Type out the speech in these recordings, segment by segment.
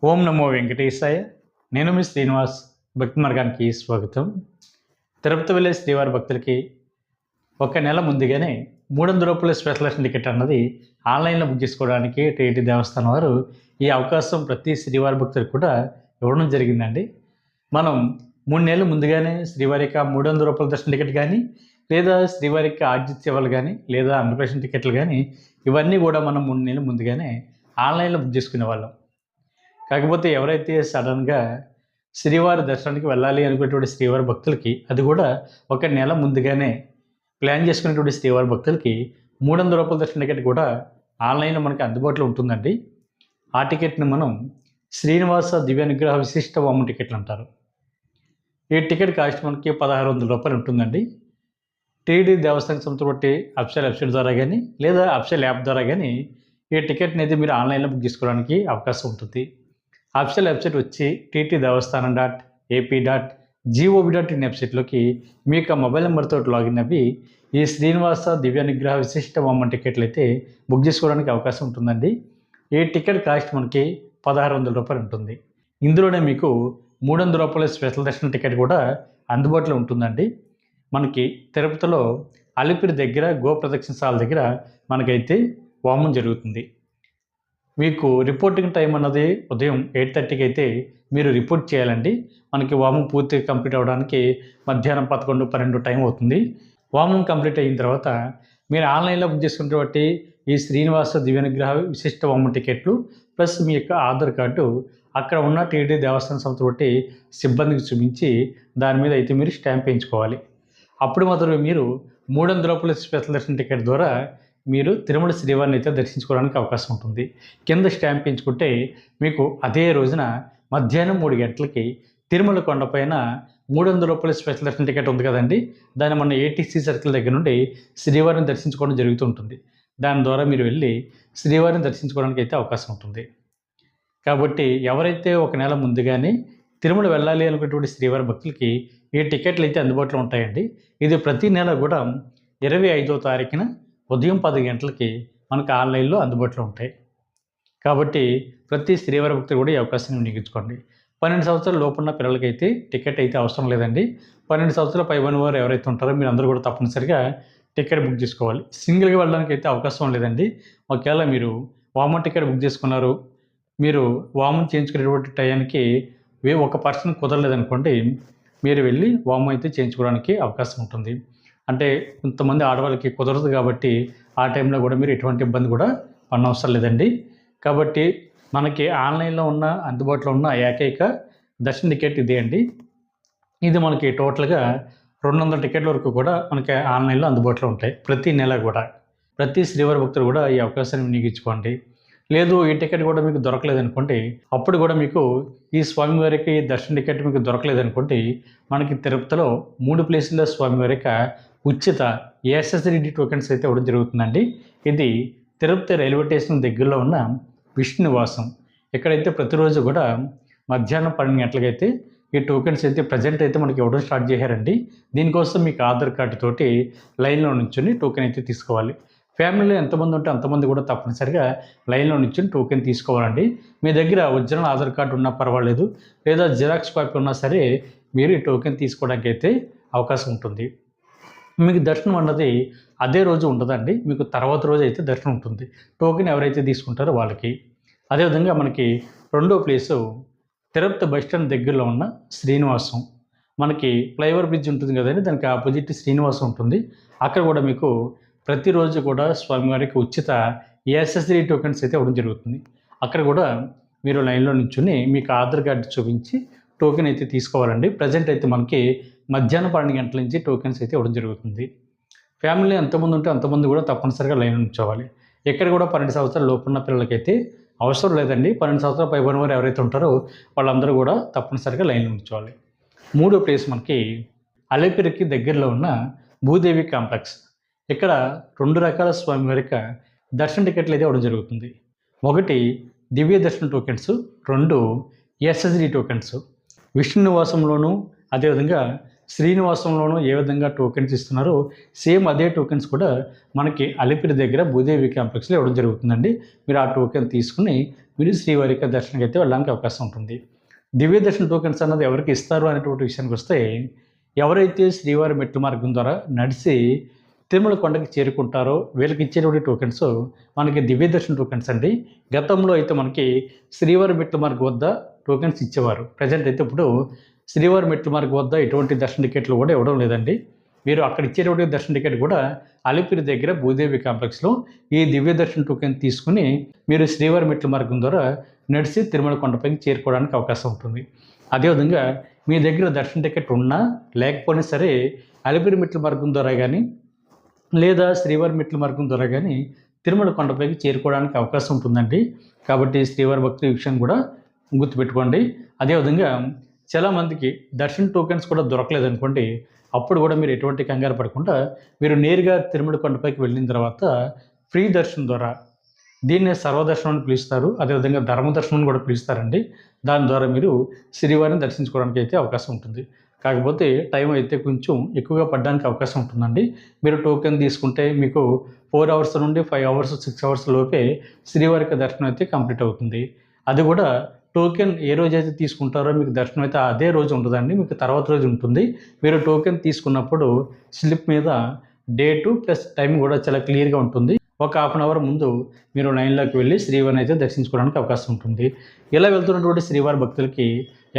ఓం నమో వెంకటేశాయ. నేను మీ శ్రీనివాస్. భక్తి మార్గానికి స్వాగతం. తిరుపతి వెళ్ళే శ్రీవారి భక్తులకి ఒక నెల ముందుగానే 300 రూపాయల స్పెషల్ దర్శన టికెట్ అన్నది ఆన్లైన్లో బుక్ చేసుకోవడానికి టీటీ దేవస్థానం వారు ఈ అవకాశం ప్రతి శ్రీవారి భక్తులకు కూడా ఇవ్వడం జరిగిందండి. మనం 3 నెలలు ముందుగానే శ్రీవారి యొక్క 300 రూపాయల దర్శన టికెట్ కానీ, లేదా శ్రీవారి యొక్క ఆర్జిత సేవలు కానీ, లేదా అన్నప్రవేశం టికెట్లు కానీ, ఇవన్నీ కూడా మనం 3 నెలలు ముందుగానే ఆన్లైన్లో బుక్ చేసుకునే వాళ్ళం. కాకపోతే ఎవరైతే సడన్గా శ్రీవారి దర్శనానికి వెళ్ళాలి అనుకునేటువంటి శ్రీవారి భక్తులకి, అది కూడా ఒక నెల ముందుగానే ప్లాన్ చేసుకునేటువంటి శ్రీవారి భక్తులకి 300 రూపాయల దర్శన టికెట్ కూడా ఆన్లైన్లో మనకి అందుబాటులో ఉంటుందండి. ఆ టికెట్ని మనం శ్రీనివాస దివ్యానుగ్రహ విశిష్ట వామన టికెట్లు అంటారు. ఈ టికెట్ కాస్ట్ మనకి 1600 రూపాయలు ఉంటుందండి. టీడీ దేవస్థానం సంస్థ బట్టి అఫిషియల్ వెబ్సైట్ ద్వారా కానీ, లేదా అఫిషియల్ యాప్ ద్వారా కానీ ఈ టికెట్ని అయితే మీరు ఆన్లైన్లో బుక్ చేసుకోవడానికి అవకాశం ఉంటుంది. అఫిషియల్ వెబ్సైట్ వచ్చి tt.దేవస్థానం.ap.gov.in వెబ్సైట్లోకి మీ యొక్క మొబైల్ నెంబర్తో లాగిన్ అవ్వి ఈ శ్రీనివాస దివ్యానుగ్రహ విశిష్ట వామన టికెట్లు అయితే బుక్ చేసుకోవడానికి అవకాశం ఉంటుందండి. ఈ టికెట్ కాస్ట్ మనకి 1600 రూపాయలు ఉంటుంది. ఇందులోనే మీకు 300 రూపాయల స్పెషల్ దర్శన టికెట్ కూడా అందుబాటులో ఉంటుందండి. మనకి తిరుపతిలో అలిపిరి దగ్గర గో ప్రదక్షిణశాల దగ్గర మనకైతే వామం జరుగుతుంది. మీకు రిపోర్టింగ్ టైం అన్నది ఉదయం 8:30కి అయితే మీరు రిపోర్ట్ చేయాలండి. మనకి వామం పూర్తిగా కంప్లీట్ అవ్వడానికి మధ్యాహ్నం 11, 12 టైం అవుతుంది. వామం కంప్లీట్ అయిన తర్వాత మీరు ఆన్లైన్లో బుక్ చేసుకున్నటువంటి ఈ శ్రీనివాస దివ్యానుగ్రహ విశిష్ట వామన టికెట్లు ప్లస్ మీ యొక్క ఆధార్ కార్డు అక్కడ ఉన్న టీటీ దేవస్థానం సంస్థ బట్టి సిబ్బందికి చూపించి దాని మీద అయితే మీరు స్టాంప్ వేయించుకోవాలి. అప్పుడు మాత్రమే మీరు 300 రూపాయల స్పెషల్ దర్శన టికెట్ ద్వారా మీరు తిరుమల శ్రీవారిని అయితే దర్శించుకోవడానికి అవకాశం ఉంటుంది. కింద స్టాంప్ వేయించుకుంటే మీకు అదే రోజున మధ్యాహ్నం 3 గంటలకి తిరుమల కొండపైన 300 రూపాయల స్పెషల్ దర్శన టికెట్ ఉంది కదండి, దాన్ని మన ఏటీసీ సర్కిల్ దగ్గర నుండి శ్రీవారిని దర్శించుకోవడం జరుగుతుంటుంది. దాని ద్వారా మీరు వెళ్ళి శ్రీవారిని దర్శించుకోవడానికి అయితే అవకాశం ఉంటుంది. కాబట్టి ఎవరైతే ఒక నెల ముందుగానే తిరుమల వెళ్ళాలి అనుకునేటువంటి శ్రీవారి భక్తులకి ఈ టికెట్లు అయితే అందుబాటులో ఉంటాయండి. ఇది ప్రతి నెల కూడా 25వ తారీఖున ఉదయం 10 గంటలకి మనకు ఆన్లైన్లో అందుబాటులో ఉంటాయి. కాబట్టి ప్రతి శ్రీవారి భక్తులు కూడా ఈ అవకాశాన్ని వినియోగించుకోండి. 12 సంవత్సరాల లోపున్న పిల్లలకైతే టికెట్ అయితే అవసరం లేదండి. 12 సంవత్సరాల పైబడిన వారు ఎవరైతే ఉంటారో మీరు అందరూ కూడా తప్పనిసరిగా టికెట్ బుక్ చేసుకోవాలి. సింగిల్గా వెళ్ళడానికి అయితే అవకాశం లేదండి. ఒకవేళ మీరు వామన్ టికెట్ బుక్ చేసుకున్నారు, మీరు వామన్ చేయించుకునేటువంటి టయానికి ఒక పర్సన్ కుదరలేదనుకోండి, మీరు వెళ్ళి వామన్ అయితే చేయించుకోవడానికి అవకాశం ఉంటుంది. అంటే కొంతమంది ఆడవాళ్ళకి కుదరదు కాబట్టి ఆ టైంలో కూడా మీరు ఎటువంటి ఇబ్బంది కూడా పడనవసరం లేదండి. కాబట్టి మనకి ఆన్లైన్లో ఉన్న అందుబాటులో ఉన్న ఏకైక దర్శన టికెట్ ఇదే అండి. ఇది మనకి టోటల్గా 200 టికెట్ల వరకు కూడా మనకి ఆన్లైన్లో అందుబాటులో ఉంటాయి ప్రతి నెల కూడా. ప్రతి శ్రీవారి భక్తులు కూడా ఈ అవకాశాన్ని వినియోగించుకోండి. లేదు ఈ టికెట్ కూడా మీకు దొరకలేదనుకోండి, అప్పుడు కూడా మీకు ఈ స్వామివారికి దర్శన టికెట్ మీకు దొరకలేదనుకోండి, మనకి తిరుపతిలో 3 ప్లేసుల్లో స్వామివారి యొక్క ఉచిత ఏఎస్ఎస్డిడి టోకెన్స్ అయితే ఇవ్వడం జరుగుతుందండి. ఇది తిరుపతి రైల్వే స్టేషన్ దగ్గరలో ఉన్న విష్ణు నివాసం. ఇక్కడైతే ప్రతిరోజు కూడా మధ్యాహ్నం 12 గంటలకైతే ఈ టోకెన్స్ అయితే ప్రజెంట్ అయితే మనకి ఇవ్వడం స్టార్ట్ చేశారండి. దీనికోసం మీకు ఆధార్ కార్డు తోటి లైన్లో నుంచుని టోకెన్ అయితే తీసుకోవాలి. ఫ్యామిలీలో ఎంతమంది ఉంటే అంతమంది కూడా తప్పనిసరిగా లైన్లో నుంచి టోకెన్ తీసుకోవాలండి. మీ దగ్గర ఒరిజినల్ ఆధార్ కార్డు ఉన్నా పర్వాలేదు, లేదా జిరాక్స్ కాపీ ఉన్నా సరే మీరు ఈ టోకెన్ తీసుకోవడానికి అయితే అవకాశం ఉంటుంది. మీకు దర్శనం అన్నది అదే రోజు ఉండదండి, మీకు తర్వాత రోజు అయితే దర్శనం ఉంటుంది టోకెన్ ఎవరైతే తీసుకుంటారో వాళ్ళకి. అదేవిధంగా మనకి రెండో ప్లేసు తిరుపతి బస్టాండ్ దగ్గరలో ఉన్న శ్రీనివాసం. మనకి ఫ్లైఓవర్ బ్రిడ్జ్ ఉంటుంది కదండి, దానికి ఆపోజిట్ శ్రీనివాసం ఉంటుంది. అక్కడ కూడా మీకు ప్రతిరోజు కూడా స్వామివారికి ఉచిత ఏఎస్ఎస్డి టోకెన్స్ అయితే ఇవ్వడం జరుగుతుంది. అక్కడ కూడా మీరు లైన్లో నిల్చుని మీకు ఆధార్ కార్డు చూపించి టోకెన్ అయితే తీసుకోవాలండి. ప్రజెంట్ అయితే మనకి మధ్యాహ్నం 12 గంటల నుంచి టోకెన్స్ అయితే ఇవ్వడం జరుగుతుంది. ఫ్యామిలీ ఎంతమంది ఉంటే అంతమంది కూడా తప్పనిసరిగా లైన్లో నిల్చోవాలి. ఇక్కడ కూడా 12 సంవత్సరాల లోపున్న పిల్లలకైతే అవసరం లేదండి. 12 సంవత్సరాల పైబడిన వారు ఎవరైతే ఉంటారో వాళ్ళందరూ కూడా తప్పనిసరిగా లైన్లో నిల్చోవాలి. మూడో ప్లేస్ మనకి అలిపిరికి దగ్గరలో ఉన్న భూదేవి కాంప్లెక్స్. ఇక్కడ 2 రకాల స్వామివారి యొక్క దర్శన టికెట్లు అయితే ఇవ్వడం జరుగుతుంది. ఒకటి దివ్య దర్శన టోకెన్స్, 2 ఎస్ఎస్డి టోకెన్స్. విష్ణు నివాసంలోనూ అదేవిధంగా శ్రీనివాసంలోనూ ఏ విధంగా టోకెన్స్ ఇస్తున్నారో సేమ్ అదే టోకెన్స్ కూడా మనకి అలిపిరి దగ్గర భూదేవి కాంప్లెక్స్లో ఇవ్వడం జరుగుతుందండి. మీరు ఆ టోకెన్ తీసుకుని మీరు శ్రీవారి యొక్క దర్శనానికి అయితే వెళ్ళడానికి అవకాశం ఉంటుంది. దివ్య దర్శన టోకెన్స్ అన్నది ఎవరికి ఇస్తారు అనేటువంటి విషయానికి వస్తే, ఎవరైతే శ్రీవారి మెట్ల మార్గం ద్వారా నడిచి తిరుమల కొండకి చేరుకుంటారో వీళ్ళకి ఇచ్చేటువంటి టోకెన్స్ మనకి దివ్య దర్శన టోకెన్స్ అండి. గతంలో అయితే మనకి శ్రీవారి మెట్ల మార్గం వద్ద టోకెన్స్ ఇచ్చేవారు. ప్రజెంట్ అయితే ఇప్పుడు శ్రీవారి మెట్ల మార్గం వద్ద ఎటువంటి దర్శన టికెట్లు కూడా ఇవ్వడం లేదండి. మీరు అక్కడ ఇచ్చేటువంటి దర్శన టికెట్ కూడా అలిపిరి దగ్గర భూదేవి కాంప్లెక్స్లో ఈ దివ్య దర్శన టోకెన్ తీసుకుని మీరు శ్రీవారి మెట్ల మార్గం ద్వారా నడిచి తిరుమల కొండపైకి చేరుకోవడానికి అవకాశం ఉంటుంది. అదేవిధంగా మీ దగ్గర దర్శన టికెట్ ఉన్నా లేకపోయినా సరే అలిపిరి మెట్ల మార్గం ద్వారా కానీ లేదా శ్రీవారి మెట్ల మార్గం ద్వారా కానీ తిరుమల కొండపైకి చేరుకోవడానికి అవకాశం ఉంటుందండి. కాబట్టి శ్రీవారి భక్తుల విషయం కూడా గుర్తుపెట్టుకోండి. అదేవిధంగా చాలామందికి దర్శన టోకెన్స్ కూడా దొరకలేదనుకోండి, అప్పుడు కూడా మీరు ఎటువంటి కంగారు పడకుండా మీరు నేరుగా తిరుమల కొండపైకి వెళ్ళిన తర్వాత ఫ్రీ దర్శనం ద్వారా, దీన్నే సర్వదర్శనం అని పిలుస్తారు, అదేవిధంగా ధర్మదర్శనం కూడా పిలుస్తారండి. దాని ద్వారా మీరు శ్రీవారిని దర్శించుకోవడానికి అయితే అవకాశం ఉంటుంది. కాకపోతే టైం అయితే కొంచెం ఎక్కువగా పడడానికి అవకాశం ఉంటుందండి. మీరు టోకెన్ తీసుకుంటే మీకు 4 అవర్స్ నుండి 5 అవర్స్ 6 అవర్స్ లోపే శ్రీవారికి దర్శనం అయితే కంప్లీట్ అవుతుంది. అది కూడా టోకెన్ ఏ రోజైతే తీసుకుంటారో మీకు దర్శనం అయితే అదే రోజు ఉండదండి, మీకు తర్వాత రోజు ఉంటుంది. మీరు టోకెన్ తీసుకున్నప్పుడు స్లిప్ మీద డేటు ప్లస్ టైం కూడా చాలా క్లియర్గా ఉంటుంది. ఒక హాఫ్ అన్ అవర్ ముందు మీరు లైన్లోకి వెళ్ళి శ్రీవారిని అయితే దర్శించుకోవడానికి అవకాశం ఉంటుంది. ఇలా వెళ్తున్నటువంటి శ్రీవారి భక్తులకి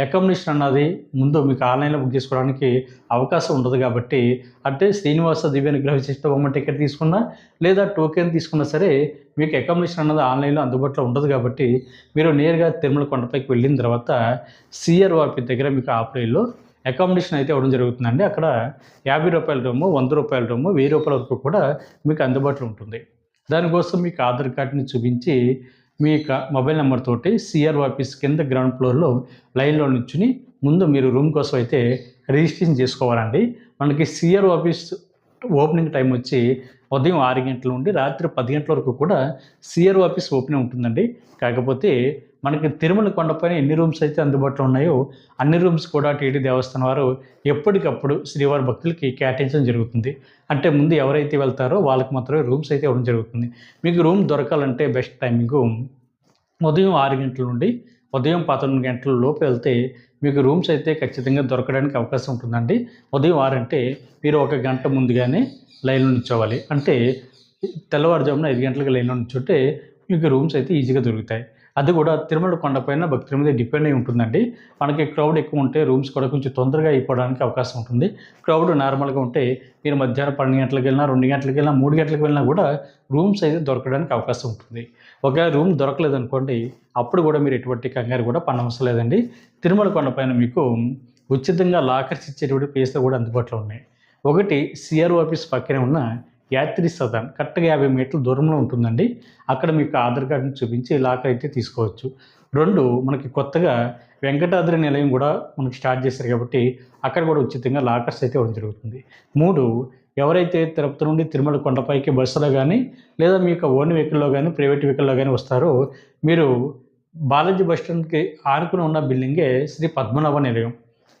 అకామిడేషన్ అన్నది ముందు మీకు ఆన్లైన్లో బుక్ చేసుకోవడానికి అవకాశం ఉండదు. కాబట్టి అంటే శ్రీనివాస దివ్యానుగ్రహ విశిష్ట బొమ్మ టికెట్ తీసుకున్నా లేదా టోకెన్ తీసుకున్నా సరే మీకు అకామిడేషన్ అన్నది ఆన్లైన్లో అందుబాటులో ఉండదు. కాబట్టి మీరు నేరుగా తిరుమల కొండపైకి వెళ్ళిన తర్వాత CROP దగ్గర మీకు ఆఫ్లైన్లో అకామిడేషన్ అయితే ఇవ్వడం జరుగుతుందండి. అక్కడ ₹50 రూము, ₹100 రూము, ₹1000 వరకు కూడా మీకు అందుబాటులో ఉంటుంది. దానికోసం మీకు ఆధార్ కార్డుని చూపించి మీ యొక్క మొబైల్ నెంబర్ తోటి CROP కింద గ్రౌండ్ ఫ్లోర్లో లైన్లో నిల్చుని ముందు మీరు రూమ్ కోసం అయితే రిజిస్ట్రేషన్ చేసుకోవాలండి. మనకి CROP ఓపెనింగ్ టైం వచ్చి ఉదయం 6 గంటల నుండి రాత్రి 10 గంటల వరకు కూడా CROP ఓపెన్ ఉంటుందండి. కాకపోతే మనకి తిరుమల కొండపైన ఎన్ని రూమ్స్ అయితే అందుబాటులో ఉన్నాయో అన్ని రూమ్స్ కూడా టీటీ దేవస్థానం వారు ఎప్పటికప్పుడు శ్రీవారి భక్తులకి కేటాయించడం జరుగుతుంది. అంటే ముందు ఎవరైతే వెళ్తారో వాళ్ళకి మాత్రమే రూమ్స్ అయితే ఇవ్వడం జరుగుతుంది. మీకు రూమ్ దొరకాలంటే బెస్ట్ టైమింగు ఉదయం 6 గంటల నుండి ఉదయం 11 గంటల లోపు వెళ్తే మీకు రూమ్స్ అయితే ఖచ్చితంగా దొరకడానికి అవకాశం ఉంటుందండి. ఉదయం 6 అంటే మీరు 1 గంట ముందుగానే లైన్లో నిల్చోవాలి. అంటే తెల్లవారుజామున 5 గంటలకు లైన్లో నిల్చుంటే మీకు రూమ్స్ అయితే ఈజీగా దొరుకుతాయి. అది కూడా తిరుమల కొండపైన భక్తుల మీద డిపెండ్ అయి ఉంటుందండి. మనకి క్రౌడ్ ఎక్కువ ఉంటే రూమ్స్ కూడా కొంచెం తొందరగా అయిపోవడానికి అవకాశం ఉంటుంది. క్రౌడ్ నార్మల్గా ఉంటే మీరు మధ్యాహ్నం 12 గంటలకు వెళ్ళినా, 2 గంటలకు వెళ్ళినా, 3 గంటలకు వెళ్ళినా కూడా రూమ్స్ అయితే దొరకడానికి అవకాశం ఉంటుంది. ఒకవేళ రూమ్ దొరకలేదనుకోండి, అప్పుడు కూడా మీరు ఎటువంటి కంగారు కూడా పడనవసరం లేదండి. తిరుమల కొండపైన మీకు ఉచితంగా లాకర్స్ ఇచ్చేటువంటి ప్లేస్లు కూడా అందుబాటులో ఉన్నాయి. ఒకటి CROP పక్కనే ఉన్న యాత్రి సదన్ కరెక్ట్గా 50 మీటర్ల దూరంలో ఉంటుందండి. అక్కడ మీకు ఆధార్ కార్డుని చూపించి లాకర్ అయితే తీసుకోవచ్చు. 2 మనకి కొత్తగా వెంకటాద్రి నిలయం కూడా మనకి స్టార్ట్ చేశారు కాబట్టి అక్కడ కూడా ఉచితంగా లాకర్స్ అయితే ఇవ్వడం జరుగుతుంది. 3 ఎవరైతే తిరుపతి నుండి తిరుమల కొండపైకి బస్సులో కానీ లేదా మీ యొక్క ఓన్ వెహికల్లో కానీ ప్రైవేట్ వెహికల్లో కానీ వస్తారో మీరు బాలాజీ బస్ స్టాండ్కి ఆనుకుని ఉన్న బిల్డింగే శ్రీ పద్మనాభ నిలయం,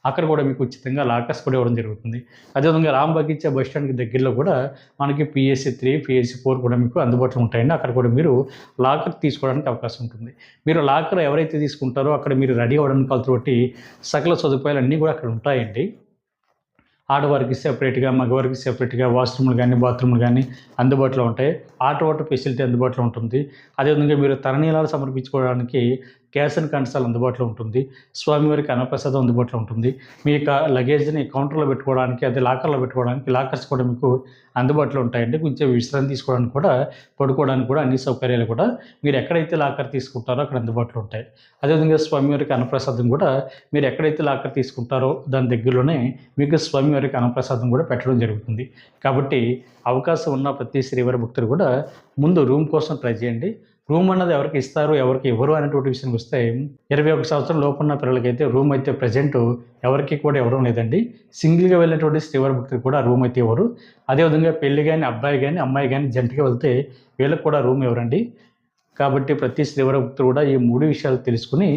అక్కడ కూడా మీకు ఉచితంగా లాకర్స్ కూడా ఇవ్వడం జరుగుతుంది. అదేవిధంగా రామ్ బగీచా బస్ స్టాండ్కి దగ్గరలో కూడా మనకి PSC 3, PSC 4 కూడా మీకు అందుబాటులో ఉంటాయండి. అక్కడ కూడా మీరు లాకర్ తీసుకోవడానికి అవకాశం ఉంటుంది. మీరు లాకర్ ఎవరైతే తీసుకుంటారో అక్కడ మీరు రెడీ అవ్వడానికి వాళ్ళతోటి సకల సదుపాయాలు అన్నీ కూడా అక్కడ ఉంటాయండి. ఆడవారికి సెపరేట్గా, మగవారికి సెపరేట్గా వాష్రూమ్లు కానీ బాత్రూమ్లు కానీ అందుబాటులో ఉంటాయి. హాట్ వాటర్ ఫెసిలిటీ అందుబాటులో ఉంటుంది. అదేవిధంగా మీరు తరణీలాలు సమర్పించుకోవడానికి క్యాష్ అండ్ కన్సాల్ అందుబాటులో ఉంటుంది. స్వామివారికి అన్నప్రసాదం అందుబాటులో ఉంటుంది. మీ యొక్క లగేజ్ని కౌంటర్లో పెట్టుకోవడానికి, అదే లాకర్లో పెట్టుకోవడానికి లాకర్స్ కూడా మీకు అందుబాటులో ఉంటాయండి. కొంచెం విశ్రాంతి తీసుకోవడానికి కూడా, పడుకోవడానికి కూడా అన్ని సౌకర్యాలు కూడా మీరు ఎక్కడైతే లాకర్ తీసుకుంటారో అక్కడ అందుబాటులో ఉంటాయి. అదేవిధంగా స్వామివారికి అన్నప్రసాదం కూడా మీరు ఎక్కడైతే లాకర్ తీసుకుంటారో దాని దగ్గరలోనే మీకు స్వామివారికి అన్నప్రసాదం కూడా పెట్టడం జరుగుతుంది. కాబట్టి అవకాశం ఉన్న ప్రతి శ్రీవారి భక్తులు కూడా ముందు రూమ్ కోసం ట్రై చేయండి. రూమ్ అన్నది ఎవరికి ఇస్తారు, ఎవరికి ఇవ్వరు అనేటువంటి విషయానికి వస్తే 21 సంవత్సరం లోపున్న పిల్లలకైతే రూమ్ అయితే ప్రజెంట్ ఎవరికి కూడా ఇవ్వడం లేదండి. సింగిల్గా వెళ్ళినటువంటి శ్రీవారి భక్తులు కూడా రూమ్ అయితే ఇవ్వరు. అదేవిధంగా పెళ్లి కానీ అబ్బాయి కానీ అమ్మాయి కానీ జంటగా వెళ్తే వీళ్ళకి కూడా రూమ్ ఇవ్వరండి. కాబట్టి ప్రతి శ్రీవారి భక్తులు కూడా ఈ 3 విషయాలు తెలుసుకుని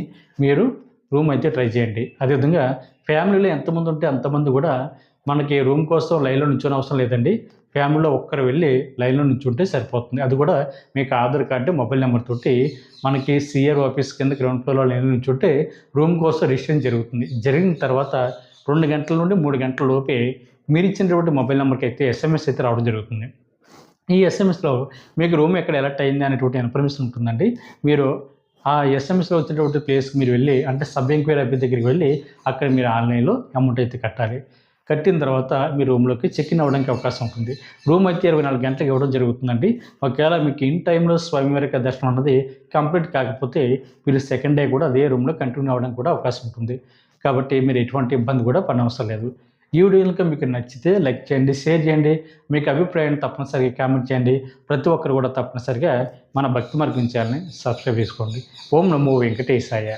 మీరు రూమ్ అయితే ట్రై చేయండి. అదేవిధంగా ఫ్యామిలీలో ఎంతమంది ఉంటే అంతమంది కూడా మనకి రూమ్ కోసం లైన్‌లో నిల్చోని అవసరం లేదండి. ఫ్యామిలీలో ఒక్కరు వెళ్ళి లైన్‌లో నిల్చుంటే సరిపోతుంది. అది కూడా మీకు ఆధార్ కార్డు, మొబైల్ నెంబర్ తోటి మనకి సీఆర్ ఆఫీస్ కింద గ్రౌండ్ ఫ్లోర్‌లో లైన్‌లో నిల్చుంటే రూమ్ కోసం రిజిస్ట్రేషన్ జరుగుతుంది. జరిగిన తర్వాత 2 గంటల నుండి 3 గంటల లోపే మీరిచ్చినటువంటి మొబైల్ నెంబర్‌కి అయితే ఎస్ఎంఎస్ అయితే రావడం జరుగుతుంది. ఈ ఎస్ఎంఎస్‌లో మీకు రూమ్ ఎక్కడ ఎలర్ట్ అయింది అనేటువంటి ఇన్ఫర్మేషన్ ఉంటుందండి. మీరు ఆ ఎస్ఎంఎస్‌లో వచ్చినటువంటి ప్లేస్‌కి మీరు వెళ్ళి అంటే సబ్ ఎంక్వైరీ ఆఫీస్ దగ్గరికి వెళ్ళి అక్కడ మీరు ఆన్‌లైన్‌లో అమౌంట్ అయితే కట్టాలి. కట్టిన తర్వాత మీ రూమ్‌లోకి చెక్ ఇన్ అవ్వడానికి అవకాశం ఉంటుంది. రూమ్ అయితే 24 గంటలకు ఇవ్వడం జరుగుతుందండి. ఒకవేళ మీకు ఇన్ టైమ్‌లో స్వయంవరక దర్శనం అన్నది కంప్లీట్ కాకపోతే మీరు సెకండ్ డే కూడా అదే రూమ్‌లో కంటిన్యూ అవ్వడానికి కూడా అవకాశం ఉంటుంది. కాబట్టి మీరు ఎటువంటి ఇబ్బంది కూడా పడనవసరం లేదు. ఈ వీడియో కనుక మీకు నచ్చితే లైక్ చేయండి, షేర్ చేయండి. మీకు అభిప్రాయాన్ని తప్పనిసరిగా కామెంట్ చేయండి. ప్రతి ఒక్కరు కూడా తప్పనిసరిగా మన భక్తి మార్గం ఛానల్‌ని సబ్స్క్రైబ్ చేసుకోండి. ఓం నమో వెంకటేశాయ.